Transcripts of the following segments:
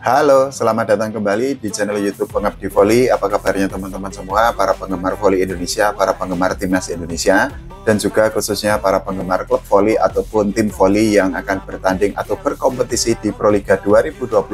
Halo, selamat datang kembali di channel YouTube Pengabdi Voli. Apa kabarnya teman-teman semua, para penggemar voli Indonesia, para penggemar timnas Indonesia, dan juga khususnya para penggemar klub voli ataupun tim voli yang akan bertanding atau berkompetisi di Proliga 2025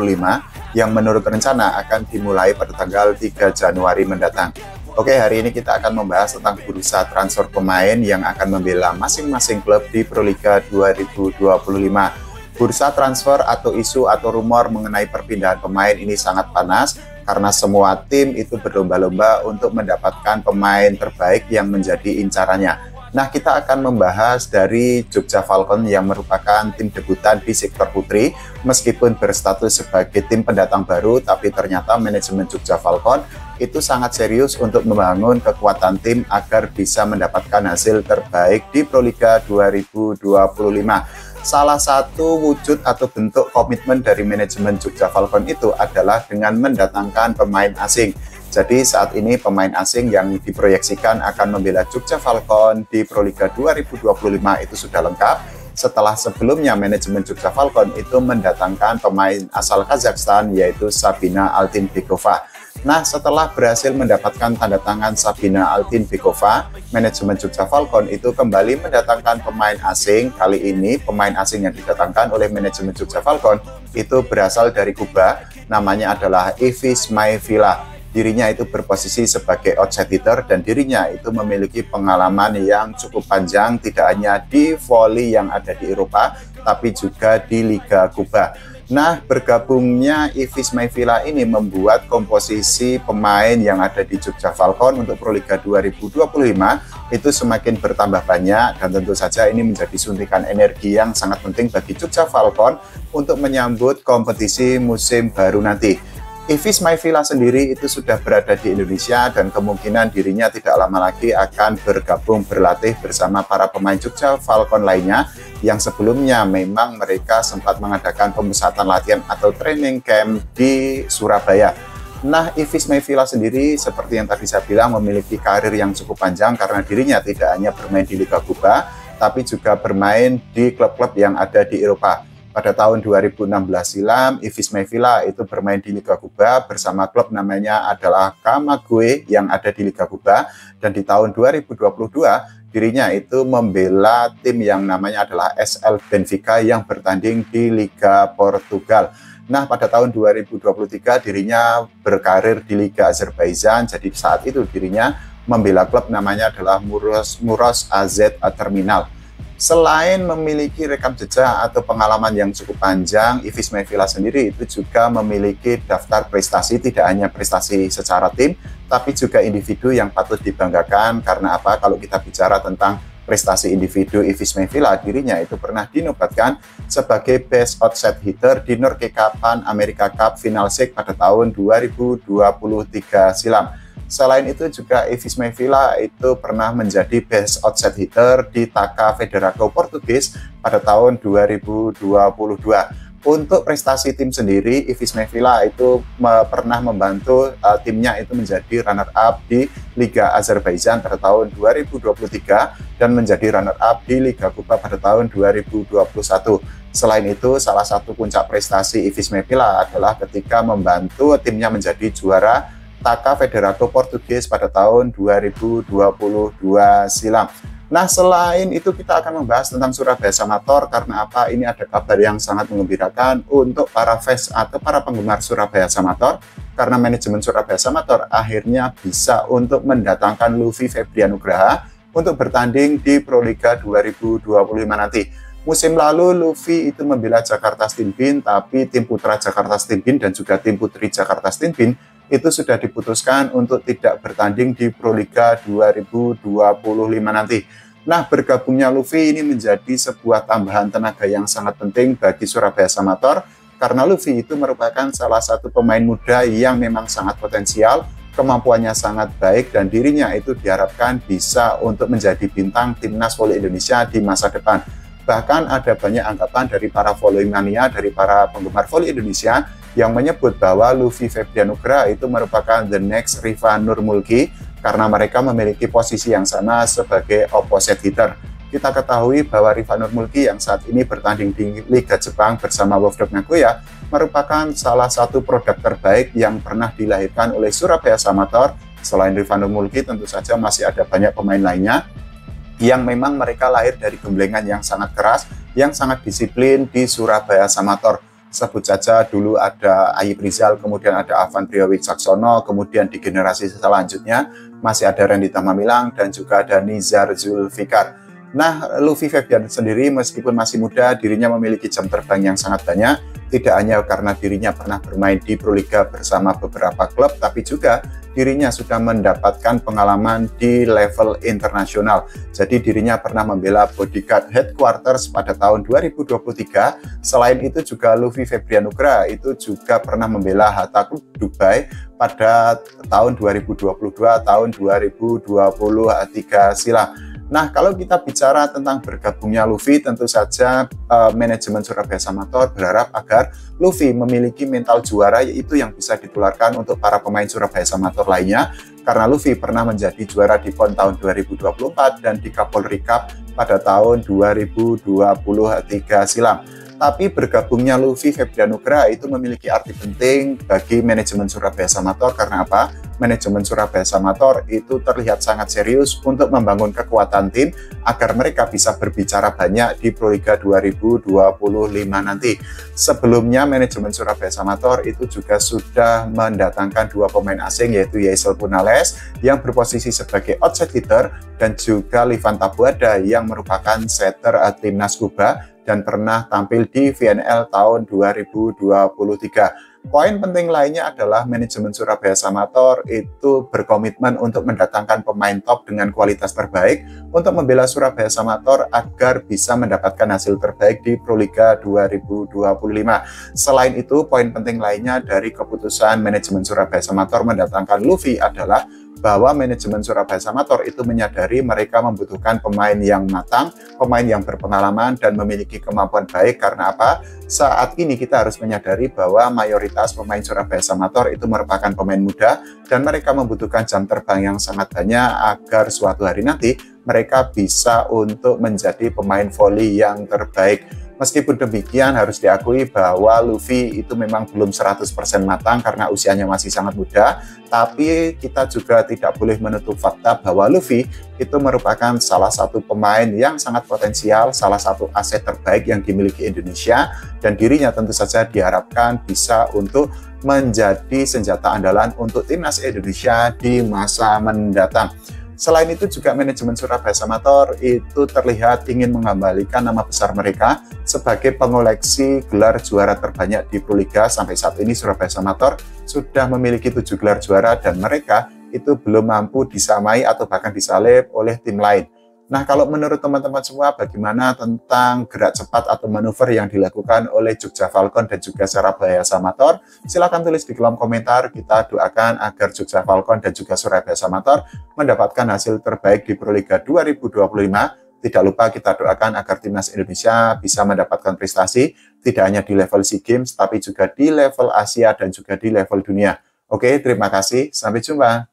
yang menurut rencana akan dimulai pada tanggal 3 Januari mendatang. Oke, hari ini kita akan membahas tentang bursa transfer pemain yang akan membela masing-masing klub di Proliga 2025. Bursa transfer atau isu atau rumor mengenai perpindahan pemain ini sangat panas karena semua tim itu berlomba-lomba untuk mendapatkan pemain terbaik yang menjadi incarannya. Nah, kita akan membahas dari Jogja Falcon yang merupakan tim debutan di sektor putri. Meskipun berstatus sebagai tim pendatang baru, tapi ternyata manajemen Jogja Falcon itu sangat serius untuk membangun kekuatan tim agar bisa mendapatkan hasil terbaik di Proliga 2025. Salah satu wujud atau bentuk komitmen dari manajemen Jogja Falcon itu adalah dengan mendatangkan pemain asing. Jadi saat ini pemain asing yang diproyeksikan akan membela Jogja Falcon di Proliga 2025 itu sudah lengkap. Setelah sebelumnya manajemen Jogja Falcon itu mendatangkan pemain asal Kazakhstan yaitu Sabina Altinbekova. Nah, setelah berhasil mendapatkan tanda tangan Sabina Altinbekova, manajemen Jogja Falcon itu kembali mendatangkan pemain asing. Kali ini pemain asing yang didatangkan oleh manajemen Jogja Falcon itu berasal dari Kuba, namanya adalah Ivis Maevila. Dirinya itu berposisi sebagai outside hitter dan dirinya itu memiliki pengalaman yang cukup panjang tidak hanya di voli yang ada di Eropa, tapi juga di Liga Kuba. Nah, bergabungnya Ivis Maevila ini membuat komposisi pemain yang ada di Jogja Falcon untuk Proliga 2025 itu semakin bertambah banyak, dan tentu saja ini menjadi suntikan energi yang sangat penting bagi Jogja Falcon untuk menyambut kompetisi musim baru nanti. Ivis Maevila sendiri itu sudah berada di Indonesia dan kemungkinan dirinya tidak lama lagi akan bergabung berlatih bersama para pemain Jogja Falcon lainnya yang sebelumnya memang mereka sempat mengadakan pemusatan latihan atau training camp di Surabaya. Nah, Ivis Maevila sendiri seperti yang tadi saya bilang memiliki karir yang cukup panjang karena dirinya tidak hanya bermain di Liga Kuba tapi juga bermain di klub-klub yang ada di Eropa. Pada tahun 2016 silam, Ivis Maevila itu bermain di Liga Kuba bersama klub namanya adalah Camagüey yang ada di Liga Kuba, dan di tahun 2022 dirinya itu membela tim yang namanya adalah SL Benfica yang bertanding di Liga Portugal. Nah, pada tahun 2023 dirinya berkarir di Liga Azerbaijan, jadi saat itu dirinya membela klub namanya adalah Muros AZ Terminal. Selain memiliki rekam jejak atau pengalaman yang cukup panjang, Ivis Maevila sendiri itu juga memiliki daftar prestasi, tidak hanya prestasi secara tim, tapi juga individu yang patut dibanggakan. Karena apa? Kalau kita bicara tentang prestasi individu Ivis Maevila, dirinya itu pernah dinobatkan sebagai Best Outside Hitter di Norge Cup America Cup Final 6 pada tahun 2023 silam. Selain itu juga Ivis Maevila itu pernah menjadi Best Outside Hitter di Taça Federação Portugis pada tahun 2022. Untuk prestasi tim sendiri, Ivis Maevila itu pernah membantu timnya itu menjadi runner-up di Liga Azerbaijan pada tahun 2023 dan menjadi runner-up di Liga Kuba pada tahun 2021. Selain itu, salah satu puncak prestasi Ivis Maevila adalah ketika membantu timnya menjadi juara Taça Federação Portugis pada tahun 2022 silam. Nah, selain itu kita akan membahas tentang Surabaya Samator karena apa? Ini ada kabar yang sangat mengembirakan untuk para fans atau para penggemar Surabaya Samator karena manajemen Surabaya Samator akhirnya bisa untuk mendatangkan Luffy Febrianugraha untuk bertanding di Proliga 2025 nanti. Musim lalu Luffy itu membela Jakarta Stinbin, tapi tim putra Jakarta Stinbin dan juga tim putri Jakarta Stinbin itu sudah diputuskan untuk tidak bertanding di Proliga 2025 nanti. Nah, bergabungnya Luffy ini menjadi sebuah tambahan tenaga yang sangat penting bagi Surabaya Samator karena Luffy itu merupakan salah satu pemain muda yang memang sangat potensial, kemampuannya sangat baik, dan dirinya itu diharapkan bisa untuk menjadi bintang timnas voli Indonesia di masa depan. Bahkan ada banyak anggapan dari para voli mania, dari para penggemar voli Indonesia yang menyebut bahwa Luffy Febrianugraha itu merupakan the next Rifa Nurmulki karena mereka memiliki posisi yang sama sebagai opposite hitter. kita ketahui bahwa Rifanur Mulki yang saat ini bertanding di Liga Jepang bersama Wolfsburg Nagoya merupakan salah satu produk terbaik yang pernah dilahirkan oleh Surabaya Samator. Selain Rifanur Mulki, tentu saja masih ada banyak pemain lainnya yang memang mereka lahir dari gemblengan yang sangat keras, yang sangat disiplin di Surabaya Samator. Sebut saja dulu ada Ayib Rizal, kemudian ada Afan Priyowijaksono, kemudian di generasi selanjutnya masih ada Randy Tamamilang dan juga ada Nizar Zulfikar. Nah, Luffy Febian sendiri meskipun masih muda, dirinya memiliki jam terbang yang sangat banyak. Tidak hanya karena dirinya pernah bermain di Proliga bersama beberapa klub, tapi juga dirinya sudah mendapatkan pengalaman di level internasional. Jadi dirinya pernah membela Bodyguard Headquarters pada tahun 2023. Selain itu juga Luffy Febrianugra itu juga pernah membela Hatta Club Dubai pada tahun 2022, tahun 2023 silam. Nah, kalau kita bicara tentang bergabungnya Luffy, tentu saja manajemen Surabaya Samator berharap agar Luffy memiliki mental juara, yaitu yang bisa ditularkan untuk para pemain Surabaya Samator lainnya, karena Luffy pernah menjadi juara di PON tahun 2024 dan di Kapolri Cup pada tahun 2023 silam. Tapi bergabungnya Luffy Febrianugra itu memiliki arti penting bagi manajemen Surabaya Samator. Karena apa? Manajemen Surabaya Samator itu terlihat sangat serius untuk membangun kekuatan tim agar mereka bisa berbicara banyak di Proliga 2025 nanti. Sebelumnya manajemen Surabaya Samator itu juga sudah mendatangkan dua pemain asing, yaitu Yaisel Punales yang berposisi sebagai outside hitter dan juga Livan Tabuada yang merupakan setter timnas Kuba dan pernah tampil di VNL tahun 2023. Poin penting lainnya adalah manajemen Surabaya Samator itu berkomitmen untuk mendatangkan pemain top dengan kualitas terbaik untuk membela Surabaya Samator agar bisa mendapatkan hasil terbaik di Proliga 2025. Selain itu, poin penting lainnya dari keputusan manajemen Surabaya Samator mendatangkan Luffy adalah bahwa manajemen Surabaya Samator itu menyadari mereka membutuhkan pemain yang matang, pemain yang berpengalaman dan memiliki kemampuan baik. Karena apa? Saat ini kita harus menyadari bahwa mayoritas pemain Surabaya Samator itu merupakan pemain muda dan mereka membutuhkan jam terbang yang sangat banyak agar suatu hari nanti mereka bisa untuk menjadi pemain voli yang terbaik. Meskipun demikian, harus diakui bahwa Luffy itu memang belum 100% matang karena usianya masih sangat muda, tapi kita juga tidak boleh menutup fakta bahwa Luffy itu merupakan salah satu pemain yang sangat potensial, salah satu aset terbaik yang dimiliki Indonesia, dan dirinya tentu saja diharapkan bisa untuk menjadi senjata andalan untuk timnas Indonesia di masa mendatang. Selain itu juga manajemen Surabaya Samator itu terlihat ingin mengembalikan nama besar mereka sebagai pengoleksi gelar juara terbanyak di Proliga. Sampai saat ini Surabaya Samator sudah memiliki 7 gelar juara dan mereka itu belum mampu disamai atau bahkan disalip oleh tim lain. Nah, kalau menurut teman-teman semua, bagaimana tentang gerak cepat atau manuver yang dilakukan oleh Jogja Falcon dan juga Surabaya Samator? Silahkan tulis di kolom komentar. Kita doakan agar Jogja Falcon dan juga Surabaya Samator mendapatkan hasil terbaik di Proliga 2025. Tidak lupa kita doakan agar timnas Indonesia bisa mendapatkan prestasi, tidak hanya di level SEA Games, tapi juga di level Asia dan juga di level dunia. Oke, terima kasih. Sampai jumpa.